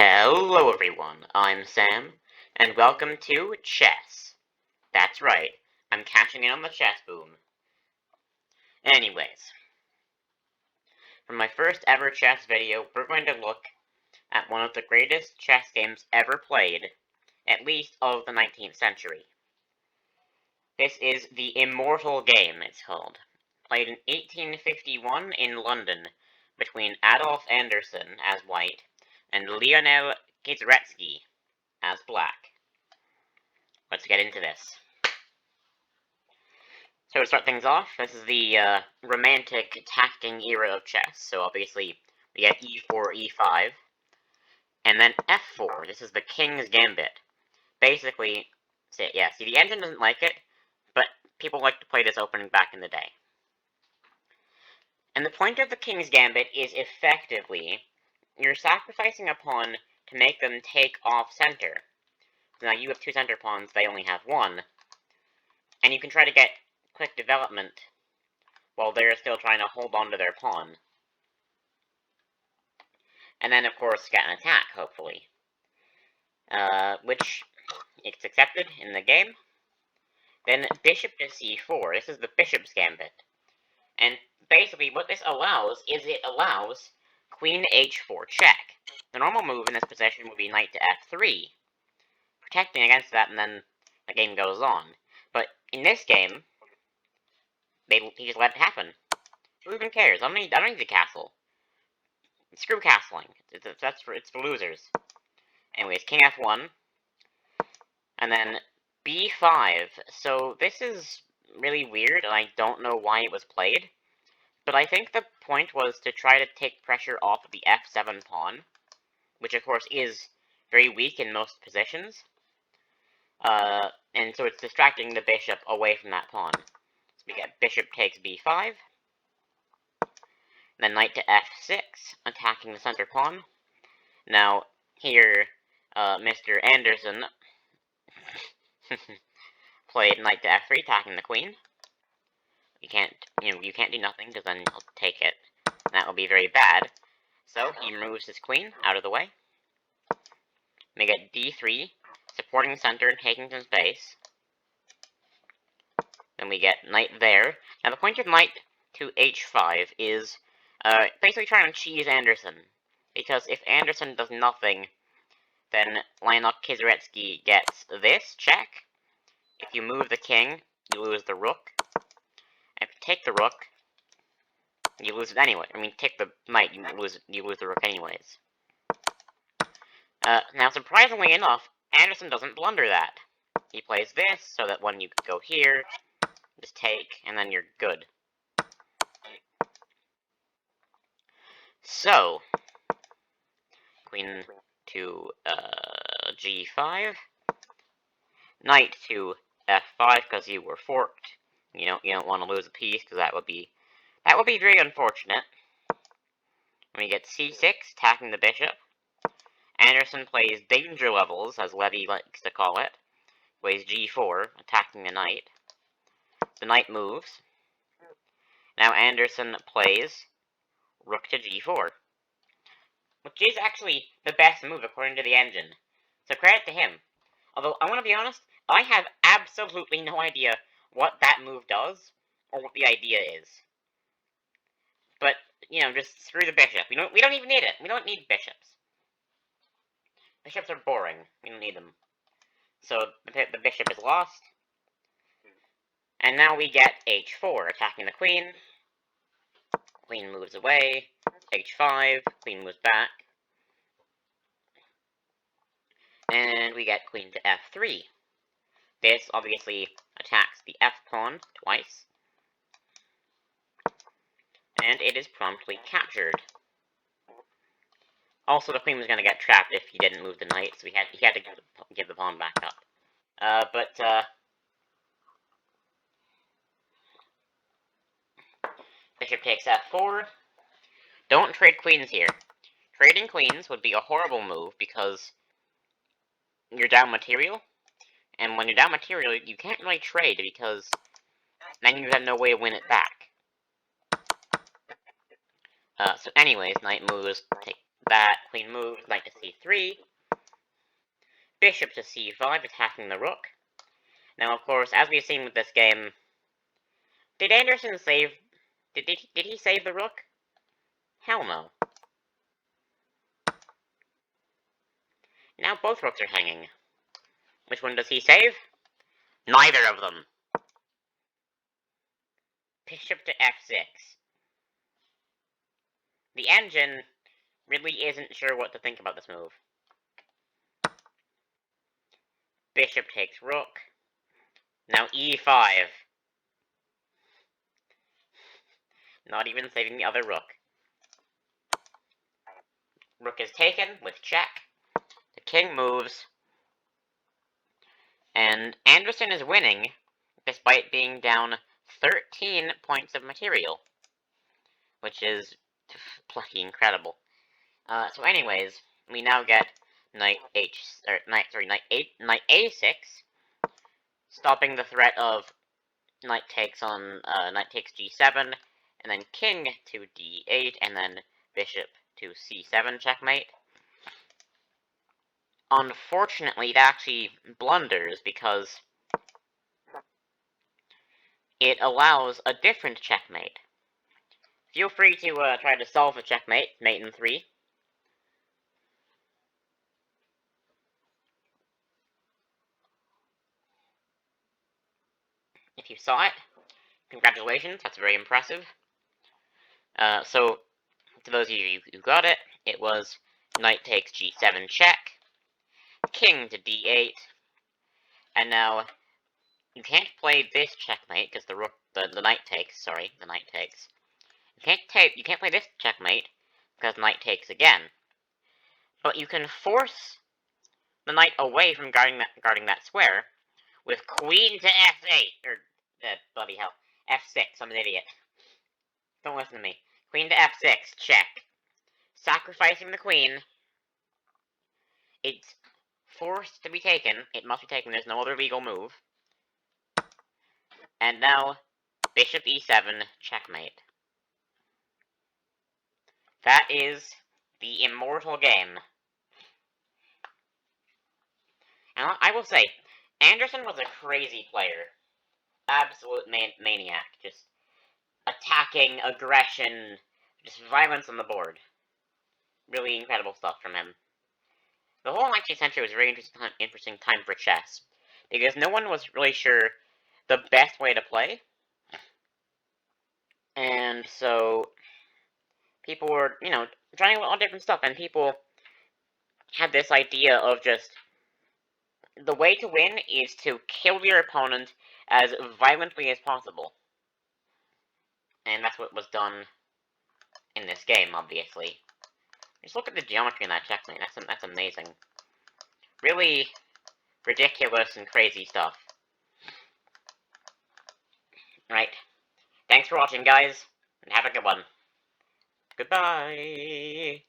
Hello everyone, I'm Sam, and welcome to Chess. That's right, I'm cashing in on the chess boom. Anyways, for my first ever chess video, we're going to look at one of the greatest chess games ever played, at least of the 19th century. This is the Immortal game, it's called. Played in 1851 in London, between Adolf Anderssen as white, and Lionel Kizaretsky as black. Let's get into this. So to start things off, this is the romantic attacking era of chess. So obviously, we get e4, e5, and then f4. This is the king's gambit. Basically, see, the engine doesn't like it, but people like to play this opening back in the day. And the point of the king's gambit is effectively, you're sacrificing a pawn to make them take off center. Now you have two center pawns, they only have one, and you can try to get quick development while they're still trying to hold on to their pawn. And then, of course, get an attack, hopefully. Which, it's accepted in the game. Then bishop to c4. This is the bishop's gambit. And basically what this allows is it allows queen h4 check. The normal move in this position would be knight to f3, protecting against that, and then the game goes on. But in this game, he just let it happen. Who even cares? I don't need the castle. Screw castling. It's for losers. Anyways, king f1. And then b5. So this is really weird, and I don't know why it was played. But I think the point was to try to take pressure off of the f7 pawn, which of course is very weak in most positions. And so it's distracting the bishop away from that pawn. So we get bishop takes b5. Then knight to f6, attacking the center pawn. Now, here, Mr. Anderssen played knight to f3, attacking the queen. You can't do nothing, because then he'll take it. That will be very bad. So, he removes his queen out of the way. We get d3, supporting the center and taking some space. Then we get knight there. Now, the point of knight to h5 is basically trying to cheese Anderssen. Because if Anderssen does nothing, then Lionel Kizaretsky gets this check. If you move the king, you lose the rook. If you take the rook, you lose it anyway. I mean, take the knight, you lose the rook anyways. Now, surprisingly enough, Anderssen doesn't blunder that. He plays this, so that when you go here, just take, and then you're good. So, queen to g5, knight to f5 because you were forked. You don't want to lose a piece because that would be very unfortunate. When we get c6, attacking the bishop. Anderssen plays danger levels, as Levy likes to call it. Plays g4, attacking the knight. The knight moves. Now Anderssen plays rook to g4, which is actually the best move according to the engine. So credit to him. Although, I want to be honest, I have absolutely no idea what that move does, or what the idea is. But, just screw the bishop. We don't even need it. We don't need bishops. Bishops are boring. We don't need them. So, the bishop is lost. And now we get h4, attacking the queen. Queen moves away. h5, queen moves back. And we get queen to f3. This obviously attacks the f pawn twice. And it is promptly captured. Also, the queen was going to get trapped if he didn't move the knight, so he had to give the pawn back up. Bishop takes f4. Don't trade queens here. Trading queens would be a horrible move because you're down material, and when you're down material, you can't really trade because then you have no way to win it back. So anyways, knight moves, take that, queen moves, knight to c3, bishop to c5, attacking the rook. Now, of course, as we've seen with this game, did Anderson save... Did he save the rook? Hell no. Now both rooks are hanging. Which one does he save? Neither of them. Bishop to f6. The engine really isn't sure what to think about this move. Bishop takes rook. Now e5. Not even saving the other rook. Rook is taken with check. The king moves. And Anderson is winning, despite being down 13 points of material. Which is bloody incredible. So anyways, we now get knight a6, stopping the threat of knight takes g7, and then king to d8, and then bishop to c7 checkmate. Unfortunately, it actually blunders because it allows a different checkmate. Feel free to try to solve a checkmate, mate in 3. If you saw it, congratulations, that's very impressive. So, to those of you who got it, it was knight takes g7 check, king to d8, and now you can't play this checkmate because the knight takes. Sorry, the knight takes. You can't play this checkmate because knight takes again. But you can force the knight away from guarding that square with queen to f8 or bloody hell, f6. I'm an idiot. Don't listen to me. Queen to f6 check. Sacrificing the queen. It's forced to be taken. It must be taken. There's no other legal move. And now, bishop e7, checkmate. That is the Immortal game. And I will say, Anderson was a crazy player. Absolute maniac. Just attacking, aggression, just violence on the board. Really incredible stuff from him. The whole 19th century was a very interesting time for chess, because no one was really sure the best way to play. And so, people were, trying a lot of different stuff, and people had this idea of just, the way to win is to kill your opponent as violently as possible. And that's what was done in this game, obviously. Just look at the geometry in that checkmate, that's amazing. Really ridiculous and crazy stuff. Right. Thanks for watching, guys, and have a good one. Goodbye!